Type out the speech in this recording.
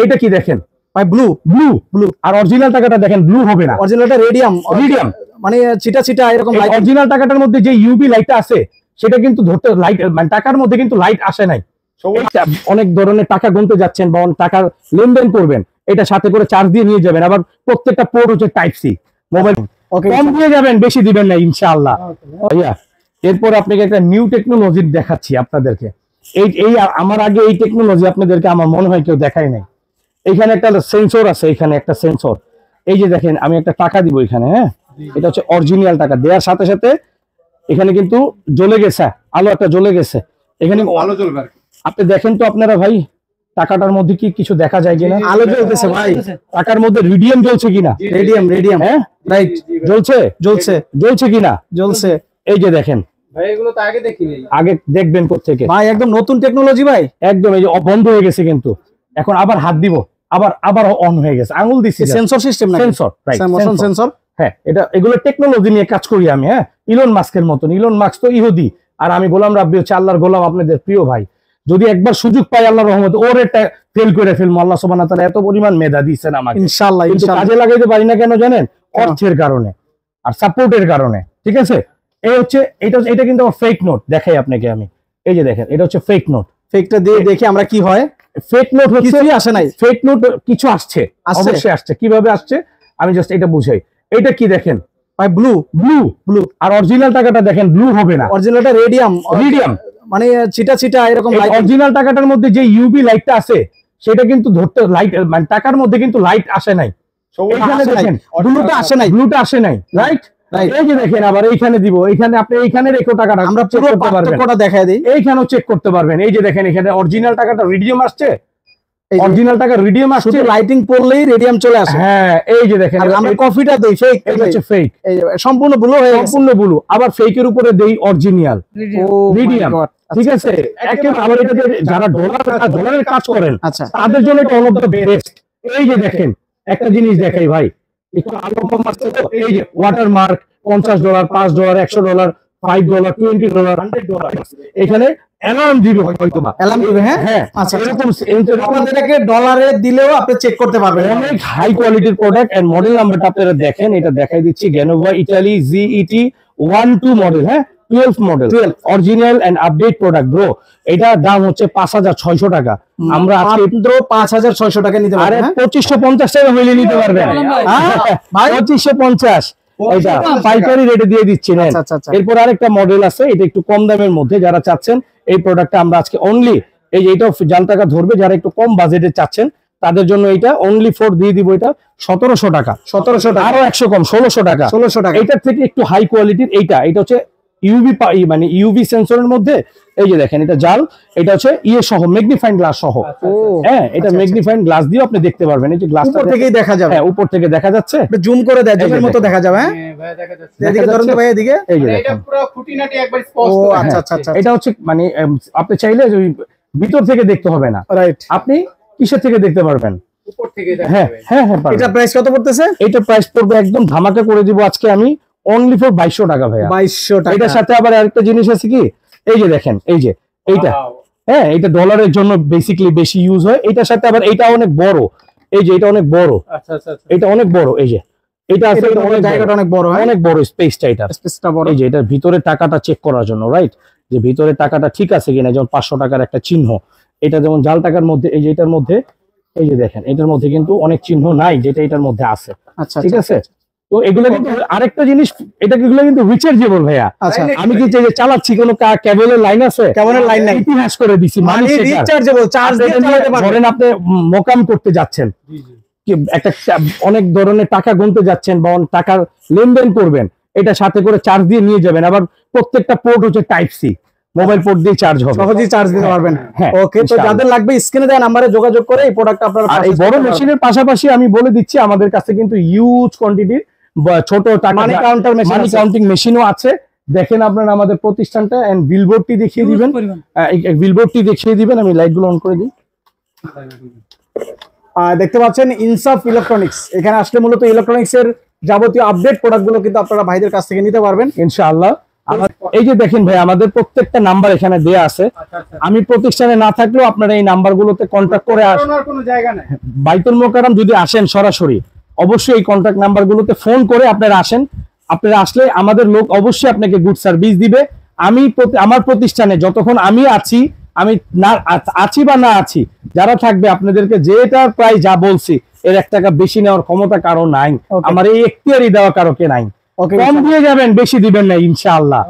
এটা কি দেখেন ভাই, ব্লু ব্লু ব্লু, আর অরিজিনাল টাকাটা দেখেন ব্লু হবে না, অরিজিনালটা রেডিয়াম রেডিয়াম, মানে চিটা চিটা এরকম লাইট। অরিজিনাল টাকাটার মধ্যে যে ইউভি লাইটটা আছে সেটা কিন্তু ধরতে লাইট, মানে টাকার মধ্যে কিন্তু লাইট আসে নাই। অনেক ধরনের টাকা গুনতে যাচ্ছেন বা টাকার লেনদেন করবেন, এটা সাথে করে চার্জ দিয়ে নিয়ে যাবেন। আবার প্রত্যেকটা পোর্ট হচ্ছে টাইপ সি। মোবাইল কম দিয়ে যাবেন, বেশি দিবেন না ইনশাআল্লাহ ভাইয়া। এরপর আপনাকে একটা নিউ টেকনোলজি দেখাচ্ছি আপনাদেরকে। এই আমার আগে এই টেকনোলজি আপনাদেরকে আমার মনে হয় কেউ দেখায় নাই। এখানে একটা সেন্সর আছে, এখানে একটা সেন্সর। এই যে দেখেন, আমি একটা টাকা দিব এখানে, হ্যাঁ, এটা হচ্ছে অরিজিনাল টাকা। দেওয়ার সাথে সাথে এখানে কিন্তু জ্বলে গেছে, আলো একটা জ্বলে গেছে এখানে, আলো জ্বলবে। আপনি দেখেন তো আপনারা ভাই, টাকাটার মধ্যে কি কিছু দেখা যায় কিনা? আলো জ্বলতেছে ভাই, টাকার মধ্যে রেডিয়াম জ্বলছে কিনা? রেডিয়াম হ্যাঁ রাইট, জ্বলছে জ্বলছে কিনা? জ্বলছে। এই যে দেখেন ভাই, এগুলো তো আগে দেখিনি। আগে দেখবেন কোত্থেকে ভাই, একদম নতুন টেকনোলজি ভাই, একদম। এই যে বন্ধ হয়ে গেছে, কিন্তু এখন আবার হাত দিব, আবার অন হয়ে গেছে, আঙুল দিচ্ছি। সেন্সর সিস্টেম না? Sensor, right, sensor. হ্যাঁ, এগুলো টেকনোলজি নিয়ে কাজ করি আমি। হ্যাঁ, ইলন মাস্কের মতন। ইলন মাস্ক তো ইহুদি, আর আমি গোলাম রাব্বি হচ্ছে আল্লাহর গোলাম, আপনাদের প্রিয় ভাই। যদি একবার সুযোগ পাই আল্লাহর রহমতে, ওর এটা ফেল করে ফেলবো। আল্লাহ সুবহানাহু ওয়া তাআলা এত পরিমাণ মেধা দিয়েছেন আমাকে, ইনশাআল্লাহ। কিন্তু কাজে লাগাইতে পারি না কেন জানেন? অর্থের কারণে আর সাপোর্টের কারণে। ঠিক আছে, এই হচ্ছে এটা কিন্তু ফেক নোট দেখাই আপনাকে আমি। এই যে দেখেন, এটা হচ্ছে ফেক নোট। ফেকটা দিয়ে দেখি আমরা কি হয়। ফেক নোট হচ্ছে কিছুই আসে নাই, ফেক নোট কিছু আসছে, অবশ্যই আসছে। কিভাবে আসছে আমি জাস্ট এটা বুঝাই। এটা কি দেখেন ভাই, ব্লু ব্লু ব্লু, আর অরিজিনাল টাকাটা দেখেন ব্লু হবে না, অরিজিনালটা রেডিয়াম মানে চিটা চিটা এরকম লাইট। অরিজিনাল টাকাটার মধ্যে যে ইউভি লাইটটা আছে সেটা কিন্তু ধরতে লাইট, মানে টাকার মধ্যে কিন্তু লাইট আসে নাই। এখানে দেখেন ব্লুটা আসে নাই, রাইট। এই যে দেখেন, আবার এইখানে দিব, এইখানে আপনি এইখানে রেখো টাকাটা, আমরা পুরো পার্থক্যটা দেখায় দিই। এইখানেও চেক করতে পারবেন। এই যে দেখেন, এখানে অরিজিনাল টাকাটা রেডিয়াম আসছে, অরিজিনাল টাকা রেডিয়াম আসছে, লাইটিং পড়লেই রেডিয়াম চলে আসে। হ্যাঁ, এই যে দেখেন, আমরা কফিটা দেই ফেক, এটা হচ্ছে ফেক, এই সম্পূর্ণ ব্লু হয়ে গেছে, সম্পূর্ণ ব্লু। আবার ফেকের উপরে দেই অরিজিনাল রেডিয়াম। ঠিক আছে, একেবারে। আবার এটাতে যারা ডলারের কাজ করেন, আচ্ছা, তাদের জন্য এটা ওয়ান অফ দ্য বেস্ট। এই যে দেখেন, একটা জিনিস দেখাই ভাই, একটু আলো কম আসছে তো। এই যে ওয়াটারমার্ক $50, $5, $100, $5, $20, $100। এখানে অ্যালার্ম দিবে, হয়তো অ্যালার্ম দিবে। হ্যাঁ, আচ্ছা, এরকম আপনাদেরকে ডলারে দিলেও আপনি চেক করতে পারবেন। অনেক হাই কোয়ালিটির প্রোডাক্ট। এন্ড মডেল নাম্বারটা আপনারা দেখেন, এটা দেখাই দিচ্ছি, গ্যানোভা ইতালি ZET 12 মডেল। হ্যাঁ, 12 model, original and update product bro. এটা দাম হচ্ছে 5600 টাকা। আমরা আজকে 5600 টাকা নিতে পারবেন। 2550 টাকা হইলে নিতে পারবেন। 2550 এটা পাইকারি রেটে দিয়ে দিচ্ছি। এরপর আরেকটা মডেল আছে, এটা একটু কম দামের মধ্যে। যারা চাচ্ছেন এই প্রোডাক্টটা আমরা আজকে অনলি, এই যে এটাও জাল টাকা ধরবে, যারা একটু কম বাজেটে চাচ্ছেন তাদের জন্য এটা অনলি ফর দিয়ে দিব। এটা 1700 টাকা, 1700 টাকা, আরো 100 কম, 1600 টাকা, 1600 টাকা। এটার থেকে একটু হাই কোয়ালিটির এটা হচ্ছে ইউভি, মানে ইউভি সেন্সরের মধ্যে। এই যে দেখেন, এটা জাল, এটা হচ্ছে ইয়ে সহ, ম্যাগনিফাইং গ্লাস সহ। হ্যাঁ, এটা ম্যাগনিফাইং গ্লাস দিয়ে আপনি দেখতে পারবেন। এই যে গ্লাসটা উপর থেকেই দেখা যাবে। হ্যাঁ, উপর থেকে দেখা যাচ্ছে, জুম করে দেয়, জুমের মতো দেখা যাবে। হ্যাঁ ভাই, দেখা যাচ্ছে। এদিকে ধরুন তো ভাই, এদিকে। এই যে এটা পুরো খুঁটিনাটি একবার স্পষ্ট। ও আচ্ছা আচ্ছা আচ্ছা, এটা হচ্ছে মানে আপনি চাইলে ওই ভিতর থেকে দেখতে হবে না, রাইট, আপনি কিসের থেকে দেখতে পারবেন? উপর থেকে দেখা হ্যাঁ যাবে। হ্যাঁ হ্যাঁ। এটা প্রাইস কত পড়তেছে? এটা প্রাইস পড়বে একদম ধামাকা করে দিব আজকে আমি, অনলি ফর 2200 টাকা ভাইয়া। 2200 টাকা। এটার সাথে আবার আরেকটা জিনিস আছে কি, এই যে দেখেন, এই যে এইটা, হ্যাঁ, এটা ডলারের জন্য বেসিক্যালি বেশি ইউজ হয়। এটার সাথে আবার এটা অনেক বড়, এই যে এটা অনেক বড়। আচ্ছা আচ্ছা, এটা অনেক বড়। এই যে এটা আছে, অনেক জায়গাটা অনেক বড়, অনেক বড় স্পেসটা, এটা স্পেসটা বড়। এই যে এটার ভিতরে টাকাটা চেক করার জন্য, রাইট, যে ভিতরে টাকাটা ঠিক আছে কিনা। যেমন 500 টাকার একটা চিহ্ন, এটা যেমন জাল টাকার মধ্যে, এই যে এটার মধ্যে, এই যে দেখেন, এটার মধ্যে কিন্তু অনেক চিহ্ন নাই, যেটা এটার মধ্যে আছে। আচ্ছা, ঠিক আছে। তো এগুলো কিন্তু আরেকটা জিনিস, এগুলো কিন্তু রিচার্জেবল ভাইয়া। আচ্ছা, আমি কি যে চালাচ্ছি, কোনো কেবলের লাইন আছে? কেবলের লাইন নাই, ইতিহাস করে দিছি, মানে রিচার্জেবল, চার্জ দিয়ে চালাতে পারবেন। ধরেন আপনি মোকাম করতে যাচ্ছেন, একটা অনেক ধরনের টাকা গুনতে যাচ্ছেন বা টাকার লেনদেন করবেন, এটা সাথে করে চার্জ দিয়ে নিয়ে যাবেন। আবার প্রত্যেকটা পোর্ট হচ্ছে টাইপ সি, মোবাইল পোর্ট দিয়ে চার্জ হবে, সহজেই চার্জ দিতে পারবেন। ওকে, তো যাদের লাগবে স্ক্রিনে দেওয়া নম্বরে যোগাযোগ করে এই প্রোডাক্ট আপনারা। আর এই বড় মেশিনের পাশাপাশি আমি বলে দিচ্ছি, আমাদের কাছে কিন্তু হিউজ কোয়ান্টিটির ছোট মানি কাউন্টার মেশিন, মানি কাউন্টিং মেশিনও আছে। দেখেন আপনারা আমাদের প্রতিষ্ঠানটা, এন্ড বিলবোর্ডটি দেখিয়ে দিবেন, বিলবোর্ডটি দেখিয়ে দিবেন। আমি লাইটগুলো অন করে দিই। দেখতে পাচ্ছেন ইনসাফ ইলেকট্রনিক্স। এখানে আসলে মূলত ইলেকট্রনিক্স এর যাবতীয় আপডেট প্রোডাক্টগুলো কিন্তু আপনারা ভাইদের কাছ থেকে নিতে পারবেন ইনশাআল্লাহ। এই যে দেখেন ভাই, আমাদের প্রত্যেকটা নাম্বার এখানে দেয়া আছে। আচ্ছা আচ্ছা। আমি প্রতিষ্ঠানে না থাকলেও আপনারা এই নাম্বারগুলোতে কন্ট্যাক্ট করে করোনার কোনো জায়গা নাই। বাইতুল মোকাররম যদি আসেন সরাসরি, অবশ্যই এই কন্ট্যাক্ট নাম্বারগুলোতে ফোন করে আপনারা আসেন। আপনারা আসলে আমাদের লোক অবশ্যই আপনাকে গুড সার্ভিস দিবে। আমার প্রতিষ্ঠানে যতক্ষণ আমি আছি, আমি না আছি বা না আছি, যারা থাকবে আপনাদেরকে যেটার প্রায় যা বলছি এর 1 টাকা বেশি নেওয়ার ক্ষমতা কারো নাই। Okay. আমার এই এখতিয়ারই দেওয়া কারোকে নাই। ওকে কম দিয়ে যাবেন, বেশি দিবেন না ইনশাআল্লাহ।